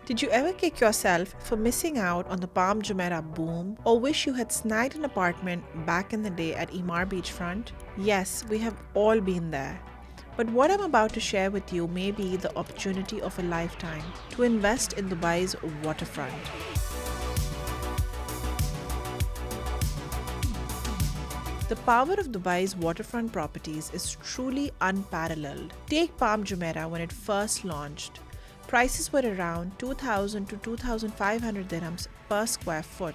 Did you ever kick yourself for missing out on the Palm Jumeirah boom, or wish you had snagged an apartment back in the day at Emaar beachfront? Yes, we have all been there. But what I'm about to share with you may be the opportunity of a lifetime to invest in Dubai's waterfront. The power of Dubai's waterfront properties is truly unparalleled. Take Palm Jumeirah when it first launched. Prices were around 2,000 to 2,500 dirhams per square foot.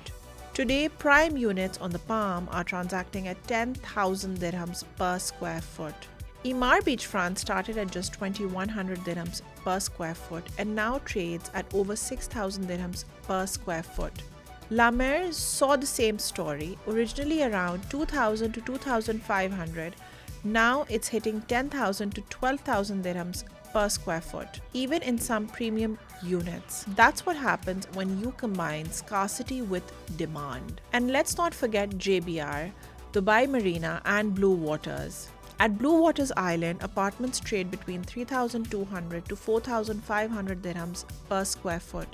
Today, prime units on the Palm are transacting at 10,000 dirhams per square foot. Emaar beachfront started at just 2,100 dirhams per square foot and now trades at over 6,000 dirhams per square foot. Emaar saw the same story, originally around 2,000 to 2,500. Now it's hitting 10,000 to 12,000 dirhams per square foot, even in some premium units. That's what happens when you combine scarcity with demand. And let's not forget JBR, Dubai Marina and Blue Waters. At Blue Waters Island, apartments trade between 3,200 to 4,500 dirhams per square foot,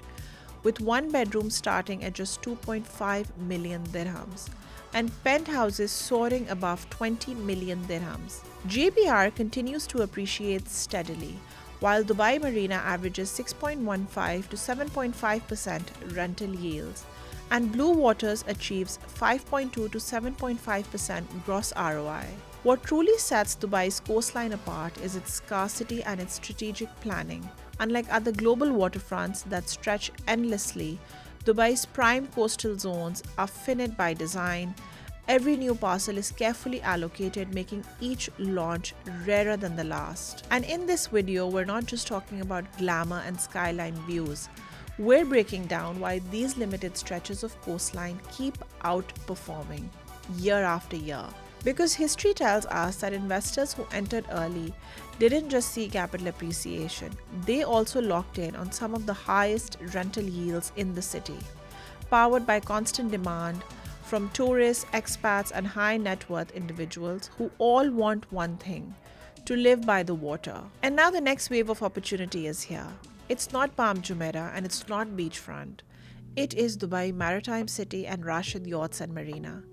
with one bedroom starting at just 2.5 million dirhams and penthouses soaring above 20 million dirhams. JBR continues to appreciate steadily, while Dubai Marina averages 6.15 to 7.5% rental yields, and Blue Waters achieves 5.2 to 7.5% gross ROI. What truly sets Dubai's coastline apart is its scarcity and its strategic planning. Unlike other global waterfronts that stretch endlessly, Dubai's prime coastal zones are finite by design. Every new parcel is carefully allocated, making each launch rarer than the last. And in this video, we're not just talking about glamour and skyline views. We're breaking down why these limited stretches of coastline keep outperforming year after year. Because history tells us that investors who entered early didn't just see capital appreciation, they also locked in on some of the highest rental yields in the city, powered by constant demand from tourists, expats, and high net worth individuals who all want one thing: to live by the water. And now the next wave of opportunity is here. It's not Palm Jumeirah and it's not beachfront. It is Dubai Maritime City and Rashid Yachts and Marina.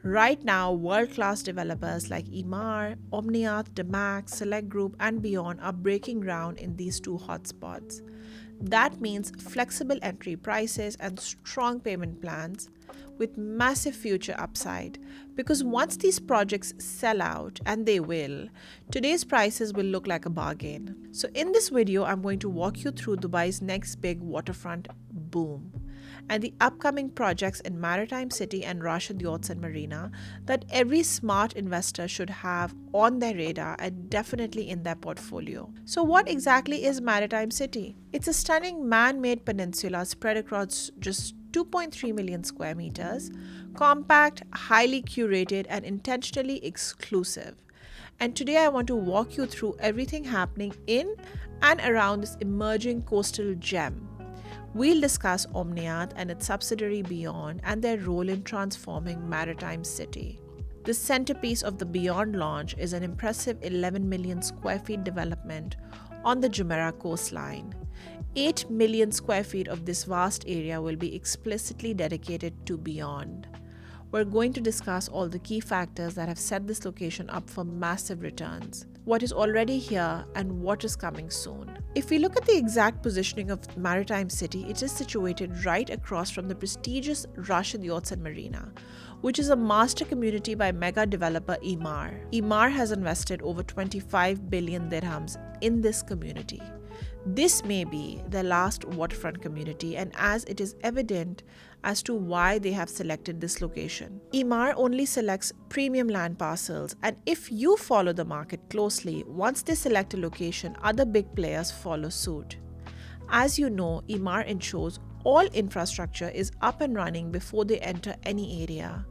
Right now, world-class developers like Emaar, Omniat, DIFC, Select Group, and beyond are breaking ground in these two hotspots. That means flexible entry prices and strong payment plans with massive future upside. Because once these projects sell out, and they will, today's prices will look like a bargain. So in this video, I'm going to walk you through Dubai's next big waterfront boom and the upcoming projects in Maritime City and Rashid Yachts and Marina that every smart investor should have on their radar and definitely in their portfolio. So what exactly is Maritime City? It's a stunning man-made peninsula spread across just 2.3 million square meters, compact, highly curated, and intentionally exclusive. And today I want to walk you through everything happening in and around this emerging coastal gem. We'll discuss Omniat and its subsidiary Beyond and their role in transforming Maritime City. The centerpiece of the Beyond launch is an impressive 11 million square feet development on the Jumeirah coastline. 8 million square feet of this vast area will be explicitly dedicated to Beyond. We're going to discuss all the key factors that have set this location up for massive returns, what is already here, and what is coming soon. If we look at the exact positioning of Maritime City, it is situated right across from the prestigious Rashid Yachts and Marina, which is a master community by mega developer Emaar. Emaar has invested over 25 billion dirhams in this community. This may be the last waterfront community, and as it is evident as to why they have selected this location. Emaar only selects premium land parcels, and if you follow the market closely, once they select a location, other big players follow suit. As you know, Emaar ensures all infrastructure is up and running before they enter any area.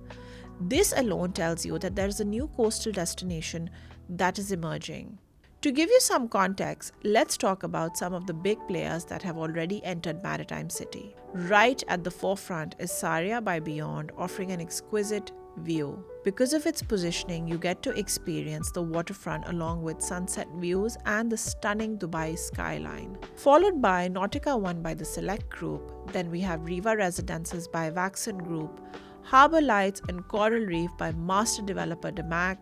This alone tells you that there is a new coastal destination that is emerging. To give you some context, let's talk about some of the big players that have already entered Maritime City. Right at the forefront is Saria by Beyond, offering an exquisite view. Because of its positioning, you get to experience the waterfront along with sunset views and the stunning Dubai skyline. Followed by Nautica One by the Select Group, then we have Riva Residences by Vaxon Group, Harbour Lights and Coral Reef by master developer Damac,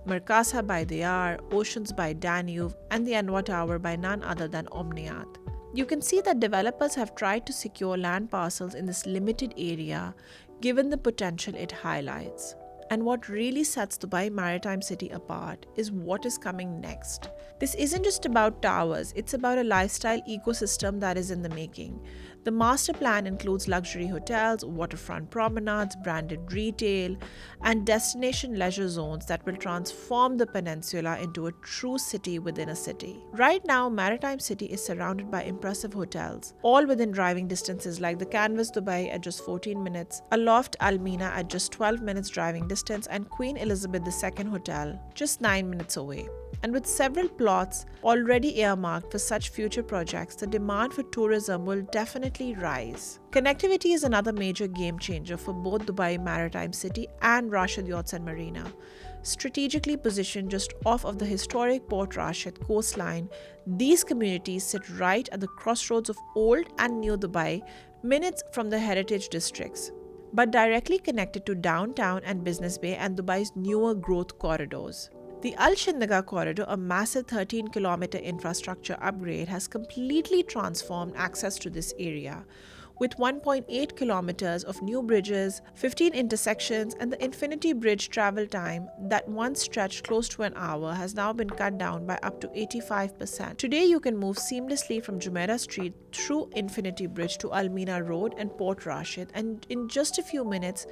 Merkasa by Dayar, Oceans by Danube, and the Anwar Tower by none other than Omniat. You can see that developers have tried to secure land parcels in this limited area given the potential it highlights. And what really sets Dubai Maritime City apart is what is coming next. This isn't just about towers, it's about a lifestyle ecosystem that is in the making. The master plan includes luxury hotels, waterfront promenades, branded retail, and destination leisure zones that will transform the peninsula into a true city within a city. Right now, Maritime City is surrounded by impressive hotels, all within driving distances like the Canvas Dubai at just 14 minutes, Aloft Al Mina at just 12 minutes driving distance, and Queen Elizabeth II Hotel just 9 minutes away. And with several plots already earmarked for such future projects, the demand for tourism will definitely rise. Connectivity is another major game changer for both Dubai Maritime City and Rashid Yachts and Marina. Strategically positioned just off of the historic Port Rashid coastline, these communities sit right at the crossroads of old and new Dubai, minutes from the heritage districts, but directly connected to downtown and Business Bay and Dubai's newer growth corridors. The Al Shindaga corridor, a massive 13-kilometer infrastructure upgrade, has completely transformed access to this area. With 1.8 kilometers of new bridges, 15 intersections, and the Infinity Bridge travel time that once stretched close to an hour has now been cut down by up to 85%. Today, you can move seamlessly from Jumeirah Street through Infinity Bridge to Al Mina Road and Port Rashid, and in just a few minutes,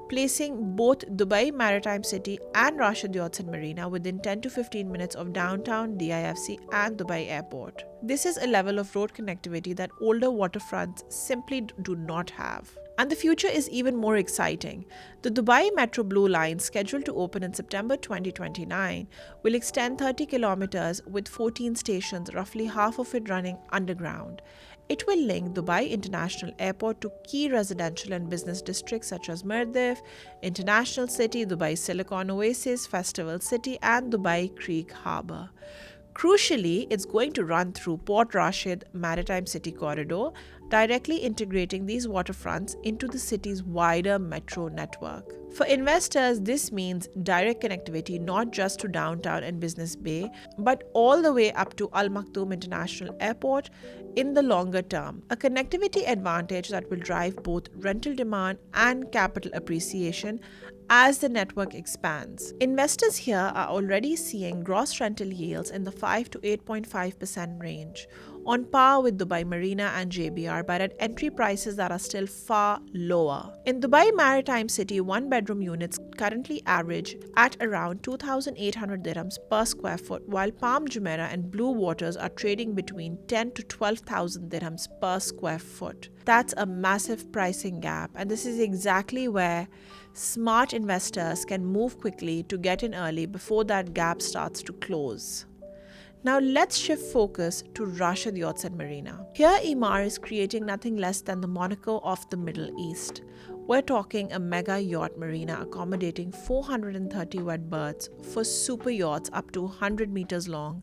placing both Dubai Maritime City and Rashid Yachts and Marina within 10 to 15 minutes of downtown DIFC and Dubai Airport. This is a level of road connectivity that older waterfronts simply do not have. And the future is even more exciting. The Dubai Metro Blue Line, scheduled to open in September 2029, will extend 30 kilometers with 14 stations, roughly half of it running underground. It will link Dubai International Airport to key residential and business districts such as Mirdif, International City, Dubai Silicon Oasis, Festival City, and Dubai Creek Harbour. Crucially, it's going to run through Port Rashid Maritime City corridor, directly integrating these waterfronts into the city's wider metro network. For investors, this means direct connectivity not just to downtown and Business Bay, but all the way up to Al Maktoum International Airport in the longer term, a connectivity advantage that will drive both rental demand and capital appreciation as the network expands. Investors here are already seeing gross rental yields in the 5 to 8.5% range, on par with Dubai Marina and JBR, but at entry prices that are still far lower. In Dubai Maritime City, one-bedroom units currently average at around 2,800 dirhams per square foot, while Palm Jumeirah and Blue Waters are trading between 10 to 12,000 dirhams per square foot. That's a massive pricing gap, and this is exactly where smart investors can move quickly to get in early before that gap starts to close. Now let's shift focus to Rashid Yachts and Marina. Here, Emaar is creating nothing less than the Monaco of the Middle East. We're talking a mega yacht marina accommodating 430 wet berths for super yachts up to 100 meters long,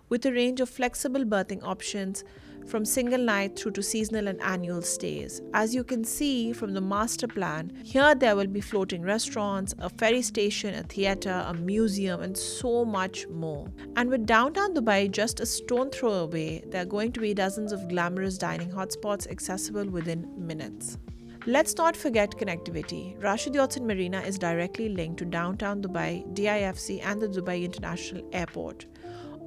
with a range of flexible berthing options from single night through to seasonal and annual stays. As you can see from the master plan, here there will be floating restaurants, a ferry station, a theatre, a museum, and so much more. And with downtown Dubai just a stone throw away, there are going to be dozens of glamorous dining hotspots accessible within minutes. Let's not forget connectivity. Rashid Yachts and Marina is directly linked to downtown Dubai, DIFC, and the Dubai International Airport,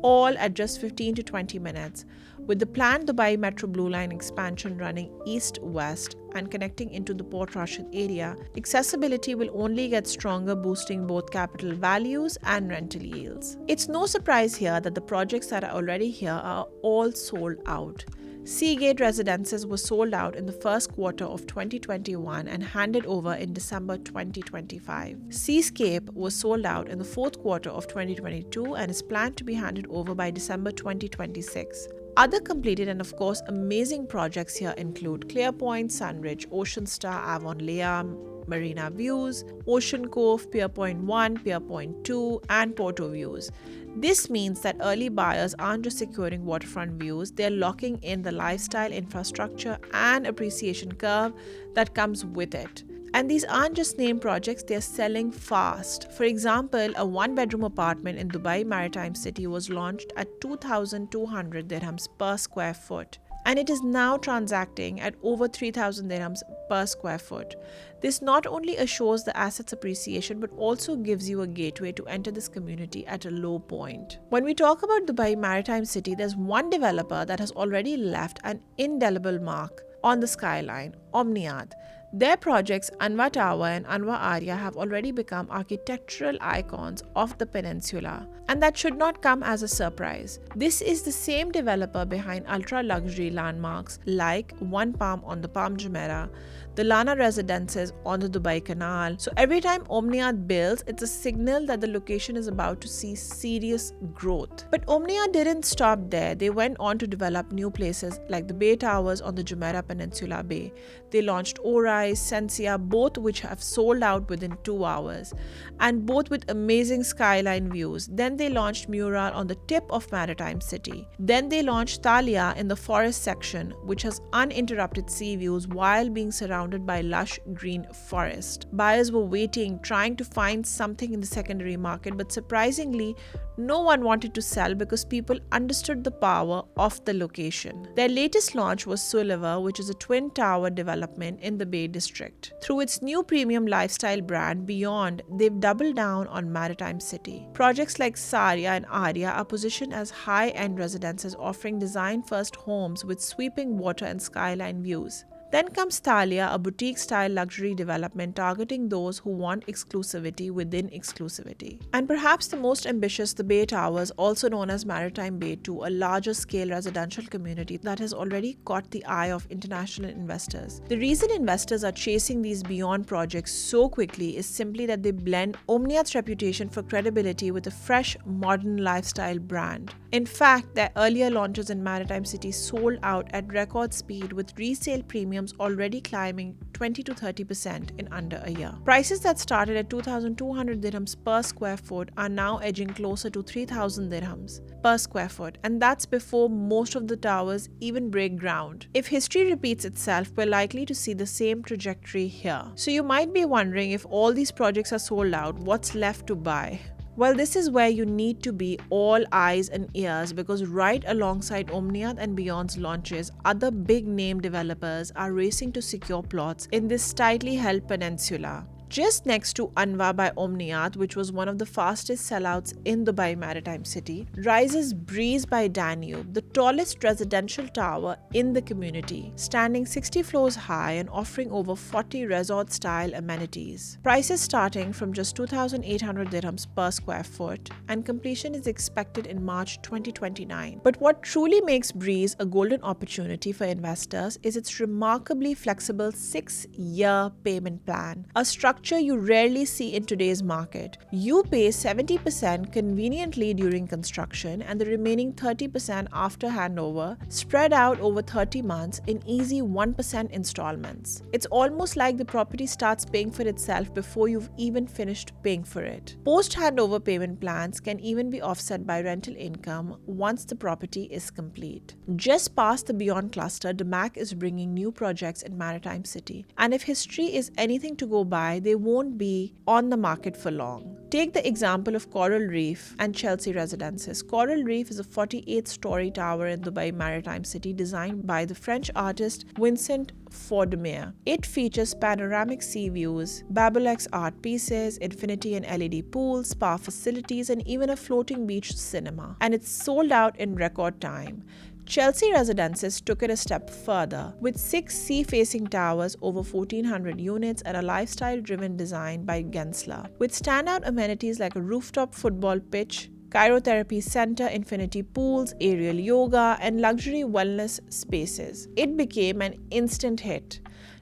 all at just 15 to 20 minutes. With the planned Dubai Metro Blue Line expansion running east-west and connecting into the Port Rashid area, accessibility will only get stronger, boosting both capital values and rental yields. It's no surprise here that the projects that are already here are all sold out. Seagate Residences was sold out in the first quarter of 2021 and handed over in December 2025. Seascape was sold out in the fourth quarter of 2022 and is planned to be handed over by December 2026. Other completed and of course amazing projects here include Clearpoint, Sunridge, Ocean Star, Avon Lea, Marina Views, Ocean Cove, Pier Point 1, Pier Point 2, and Porto Views. This means that early buyers aren't just securing waterfront views, they're locking in the lifestyle, infrastructure, and appreciation curve that comes with it. And these aren't just name projects, they're selling fast. For example, a one-bedroom apartment in Dubai Maritime City was launched at 2,200 dirhams per square foot. And it is now transacting at over 3,000 dirhams per square foot. This not only assures the asset's appreciation but also gives you a gateway to enter this community at a low point. When we talk about Dubai Maritime City, there's one developer that has already left an indelible mark on the skyline, Omniat. Their projects Anwa Tower and Anwa Arya have already become architectural icons of the peninsula, and that should not come as a surprise. This is the same developer behind ultra-luxury landmarks like One Palm on the Palm Jumeirah, the Lana Residences on the Dubai Canal. So every time Omniat builds, it's a signal that the location is about to see serious growth. But Omniat didn't stop there. They went on to develop new places like the Bay Towers on the Jumeirah Peninsula Bay. They launched Orise, Sensia, both which have sold out within 2 hours, and both with amazing skyline views. Then they launched Mural on the tip of Maritime City. Then they launched Thalia in the forest section, which has uninterrupted sea views while being surrounded by lush green forest. Buyers were waiting, trying to find something in the secondary market, but surprisingly, no one wanted to sell because people understood the power of the location. Their latest launch was Sulliver, which is a twin tower development in the Bay District. Through its new premium lifestyle brand, Beyond, they've doubled down on Maritime City. Projects like Saria and Arya are positioned as high-end residences offering design-first homes with sweeping water and skyline views. Then comes Thalia, a boutique-style luxury development targeting those who want exclusivity within exclusivity. And perhaps the most ambitious, the Bay Towers, also known as Maritime Bay 2, a larger-scale residential community that has already caught the eye of international investors. The reason investors are chasing these Beyond projects so quickly is simply that they blend Omniat's reputation for credibility with a fresh, modern lifestyle brand. In fact, their earlier launches in Maritime City sold out at record speed, with resale premiums already climbing 20 to 30% in under a year. Prices that started at 2,200 dirhams per square foot are now edging closer to 3,000 dirhams per square foot, and that's before most of the towers even break ground. If history repeats itself, we're likely to see the same trajectory here. So you might be wondering, if all these projects are sold out, what's left to buy? Well, this is where you need to be all eyes and ears, because right alongside Omniat and Beyond's launches, other big name developers are racing to secure plots in this tightly held peninsula. Just next to Anwa by Omniat, which was one of the fastest sellouts in Dubai Maritime City, rises Breeze by Danube, the tallest residential tower in the community, standing 60 floors high and offering over 40 resort-style amenities. Prices starting from just 2,800 dirhams per square foot, and completion is expected in March 2029. But what truly makes Breeze a golden opportunity for investors is its remarkably flexible 6-year payment plan, a structure you rarely see in today's market. You pay 70% conveniently during construction and the remaining 30% after handover, spread out over 30 months in easy 1% installments. It's almost like the property starts paying for itself before you've even finished paying for it. Post-handover payment plans can even be offset by rental income once the property is complete. Just past the Beyond cluster, DMAC is bringing new projects in Maritime City, and if history is anything to go by, they won't be on the market for long. Take the example of Coral Reef and Chelsea Residences. Coral Reef is a 48-story tower in Dubai Maritime City designed by the French artist Vincent Faudemer. It features panoramic sea views, Babolex art pieces, infinity and LED pools, spa facilities, and even a floating beach cinema. And it's sold out in record time. Chelsea Residences took it a step further, with 6 sea-facing towers, over 1,400 units, and a lifestyle-driven design by Gensler, with standout amenities like a rooftop football pitch, cryotherapy center, infinity pools, aerial yoga, and luxury wellness spaces. It became an instant hit.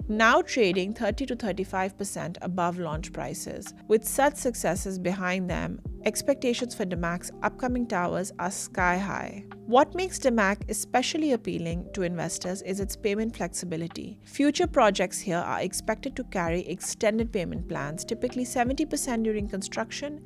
now trading 30 to 35% above launch prices. With such successes behind them, expectations for DIMAC's upcoming towers are sky high. What makes DIMAC especially appealing to investors is its payment flexibility. Future projects here are expected to carry extended payment plans, typically 70% during construction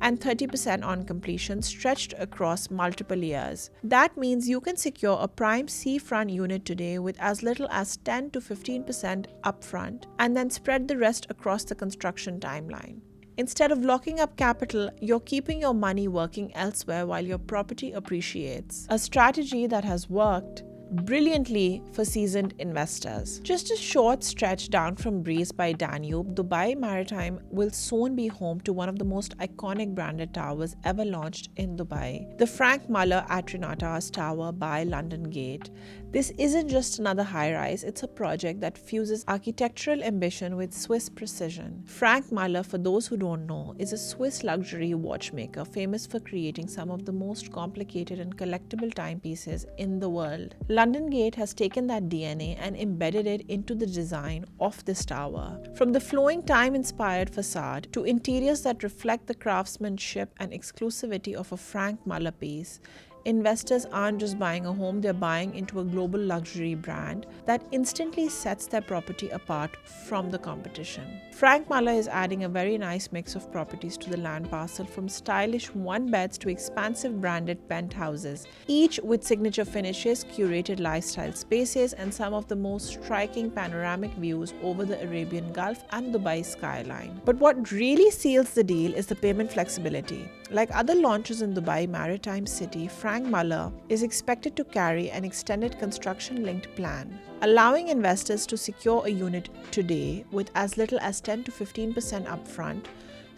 and 30% on completion, stretched across multiple years. That means you can secure a prime seafront unit today with as little as 10 to 15% upfront and then spread the rest across the construction timeline. Instead of locking up capital, you're keeping your money working elsewhere while your property appreciates. A strategy that has worked brilliantly for seasoned investors. Just a short stretch down from Breeze by Danube, Dubai Maritime will soon be home to one of the most iconic branded towers ever launched in Dubai, the Frank Muller Atrinatas Tower by London Gate. This isn't just another high-rise, it's a project that fuses architectural ambition with Swiss precision. Frank Muller, for those who don't know, is a Swiss luxury watchmaker famous for creating some of the most complicated and collectible timepieces in the world. London Gate has taken that DNA and embedded it into the design of this tower. From the flowing time-inspired facade to interiors that reflect the craftsmanship and exclusivity of a Frank Muller piece, investors aren't just buying a home, they're buying into a global luxury brand that instantly sets their property apart from the competition. Frank Muller is adding a very nice mix of properties to the land parcel, from stylish one-beds to expansive branded penthouses, each with signature finishes, curated lifestyle spaces, and some of the most striking panoramic views over the Arabian Gulf and Dubai skyline. But what really seals the deal is the payment flexibility. Like other launches in Dubai Maritime City, Frank Muller is expected to carry an extended construction-linked plan, allowing investors to secure a unit today with as little as 10 to 15% upfront,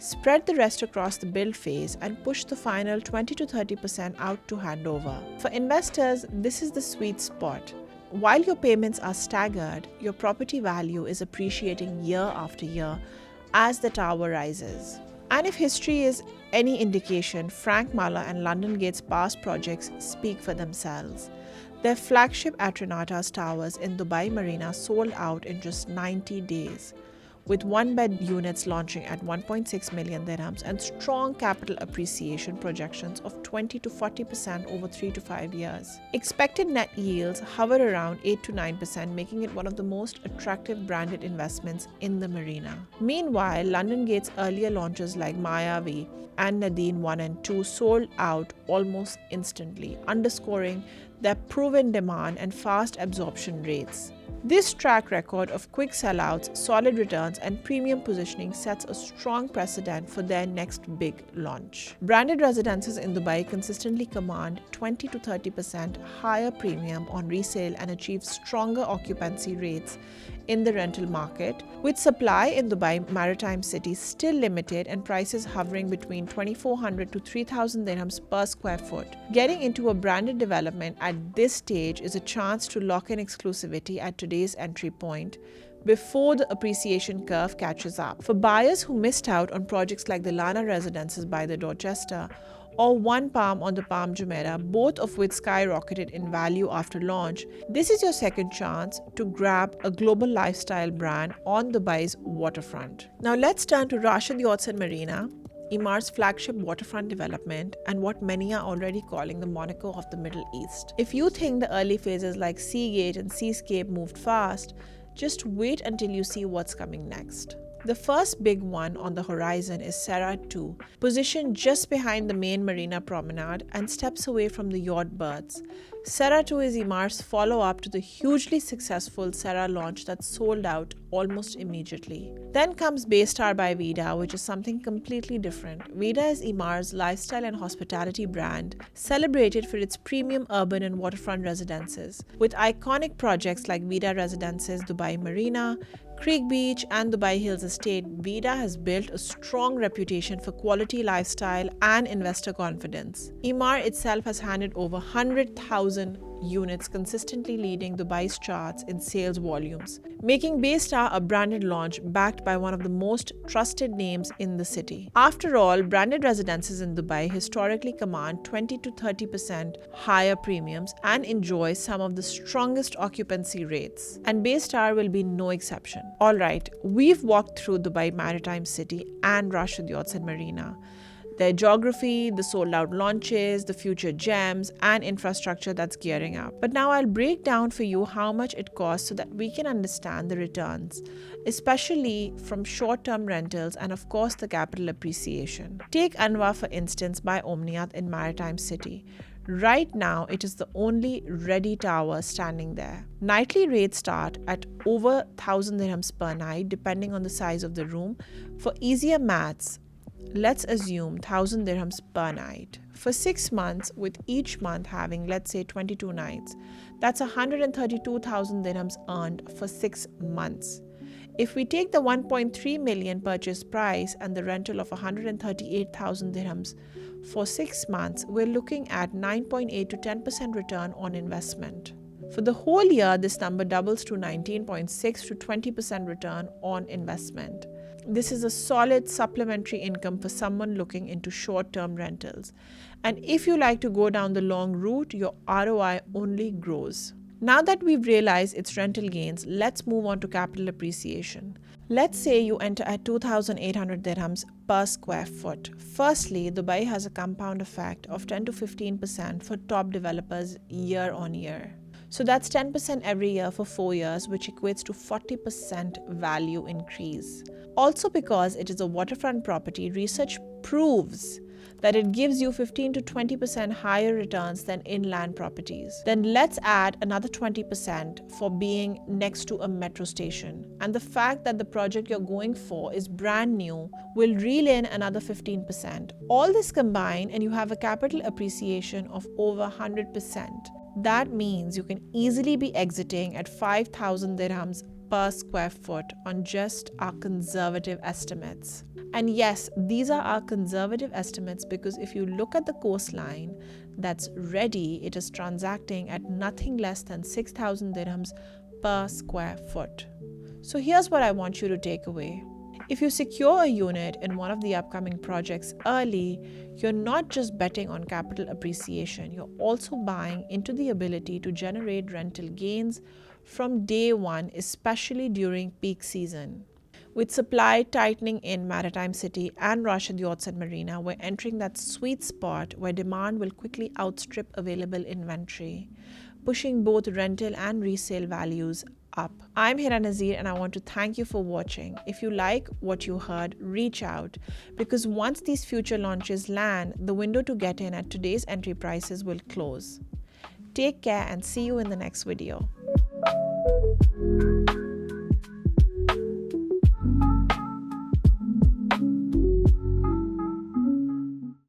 spread the rest across the build phase, and push the final 20 to 30% out to handover. For investors, this is the sweet spot. While your payments are staggered, your property value is appreciating year after year as the tower rises. And if history is any indication, Frank Muller and London Gate's past projects speak for themselves. Their flagship Atrinatas towers in Dubai Marina sold out in just 90 days, with one-bed units launching at 1.6 million dirhams and strong capital appreciation projections of 20 to 40% over 3 to 5 years. Expected net yields hover around 8 to 9%, making it one of the most attractive branded investments in the marina. Meanwhile, London Gate's earlier launches like Mayavi and Nadine 1 and 2 sold out almost instantly, underscoring their proven demand and fast absorption rates. This track record of quick sellouts, solid returns, and premium positioning sets a strong precedent for their next big launch. Branded residences in Dubai consistently command 20 to 30% higher premium on resale and achieve stronger occupancy rates in the rental market, with supply in Dubai Maritime City still limited and prices hovering between 2,400 to 3,000 dirhams per square foot. Getting into a branded development at this stage is a chance to lock in exclusivity at today's entry point before the appreciation curve catches up. For buyers who missed out on projects like the Lana Residences by the Dorchester or One Palm on the Palm Jumeirah, both of which skyrocketed in value after launch, this is your second chance to grab a global lifestyle brand on Dubai's waterfront. Now let's turn to Rashid Yachts and Marina, Emaar's flagship waterfront development, and what many are already calling the Monaco of the Middle East. If you think the early phases like Seagate and Seascape moved fast, just wait until you see what's coming next. The first big one on the horizon is Serra 2, positioned just behind the main marina promenade and steps away from the yacht berths. Serra 2 is Emaar's follow-up to the hugely successful Serra launch that sold out almost immediately. Then comes Baystar by Vida, which is something completely different. Vida is Emaar's lifestyle and hospitality brand, celebrated for its premium urban and waterfront residences. With iconic projects like Vida Residences, Dubai Marina, Creek Beach, and Dubai Hills Estate, Vida has built a strong reputation for quality lifestyle and investor confidence. Emaar itself has handed over 100,000 units consistently leading Dubai's charts in sales volumes, making Baystar a branded launch backed by one of the most trusted names in the city. After all, branded residences in Dubai historically command 20 to 30% higher premiums and enjoy some of the strongest occupancy rates. And Baystar will be no exception. Alright, we've walked through Dubai Maritime City and Rashid Yachts and Marina. Their geography, the sold-out launches, the future gems, and infrastructure that's gearing up. But now I'll break down for you how much it costs so that we can understand the returns, especially from short-term rentals and of course the capital appreciation. Take Anwar for instance by Omniat in Maritime City. Right now, it is the only ready tower standing there. Nightly rates start at over 1,000 dirhams per night depending on the size of the room. For easier maths, let's assume 1,000 dirhams per night. For 6 months, with each month having, let's say, 22 nights, that's 132,000 dirhams earned for 6 months. If we take the 1.3 million purchase price and the rental of 138,000 dirhams for 6 months, we're looking at 9.8 to 10% return on investment. For the whole year, this number doubles to 19.6 to 20% return on investment. This is a solid supplementary income for someone looking into short-term rentals. And if you like to go down the long route, your ROI only grows. Now that we've realized its rental gains, let's move on to capital appreciation. Let's say you enter at 2,800 dirhams per square foot. Firstly, Dubai has a compound effect of 10 to 15% for top developers year on year. So that's 10% every year for 4 years, which equates to 40% value increase. Also, because it is a waterfront property, research proves that it gives you 15 to 20% higher returns than inland properties. Then let's add another 20% for being next to a metro station. And the fact that the project you're going for is brand new will reel in another 15%. All this combined and you have a capital appreciation of over 100%. That means you can easily be exiting at 5,000 dirhams per square foot on just our conservative estimates. And yes, these are our conservative estimates because if you look at the coastline that's ready, it is transacting at nothing less than 6,000 dirhams per square foot. So here's what I want you to take away. If you secure a unit in one of the upcoming projects early, you're not just betting on capital appreciation, you're also buying into the ability to generate rental gains from day one, especially during peak season. With supply tightening in Maritime City and Rashid Yachts and Marina, we're entering that sweet spot where demand will quickly outstrip available inventory, pushing both rental and resale values up. I'm Hira Nazir and I want to thank you for watching. If you like what you heard, reach out because once these future launches land, the window to get in at today's entry prices will close. Take care and see you in the next video.